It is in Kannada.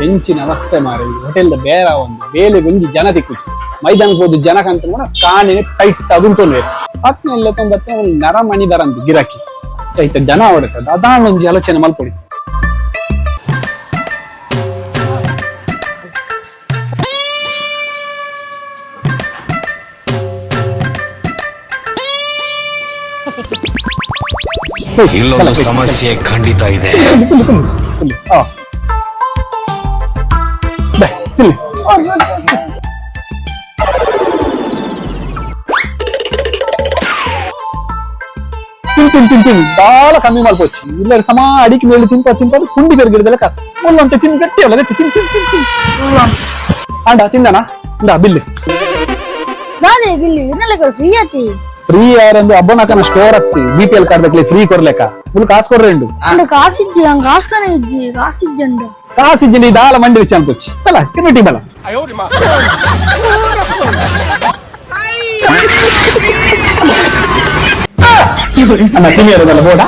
ಹೆಂಚಿನ ಅವಸ್ಥೆ ಮಾರಿ ಹೋಟೆಲ್ ಬೇರೆ ಒಂದು ಬೇಲೆ ಒಂಜಿ ಜನ ತಿಕ್ಕುಚಿ ಮೈದಾನಕ್ಕೆ ಹೋದ ಜನ ಕಂತ ಕೂಡ ಕಾಣಿನ ಟೈಟ್ ತಗುಂತೊಂಡ್ರೆ 19 ಒಂದು ನರಮಣಿ ಬರಂದು ಗಿರಾಕಿ ಚೈತ ಜನ ಹೊಡೆತದ ಅದಾನ ಒಂಜಿ ಆಲೋಚನೆ ಮಲ್ಪೊಡಿ ಇಲ್ಲೊಂದು ಸಮಸ್ಯೆ ಖಂಡಿತ ಇದೆ. ತಿನ್ ಬಾಳ ಕಮ್ಮಿ ಮಲ್ಪೋಚಿ ಇಲ್ಲ ಸಮ ಅಡಿಕೆ ಮೇಲೆ ತಿಂಪದು ಕುಂಡಿ ಬೆರ್ಗಿಡ್ದಲ್ಲ ಕತ್ತ ಮುಲ್ಲಂತೆ ತಿನ್ ಗಟ್ಟಿ ಅಲ್ಲ ಗಟ್ಟಿ ತಿನ್ ಅಂಡ ತಿಂದನ ಇಂದ ಬಿಲ್ ಫ್ರೀ ಯಾರಂದು ಅಬ್ಬನಕನ ಸ್ಟೋರ್ ಹತ್ತಿ BPL ಕಾರ್ಡ್ ದಕ್ಲಿ ಫ್ರೀ ಕೊರ್ಲೆಕ್ಕ ಫುಲ್ ಕಾಸು ಕೊಡ್ರೆ ಉಂಡು ಕಾಸಿಜ್ಜಿ ದಾಲ ಮಂಡಿ ವಿಚಾರ ಅನ್ಕೋಚಿ ಬಲ ತಿನ್ನಿಟಿ ಬಲ ಅಣ್ಣ ತಿನ್ನಿರೋದಲ್ಲ ಬೋಡ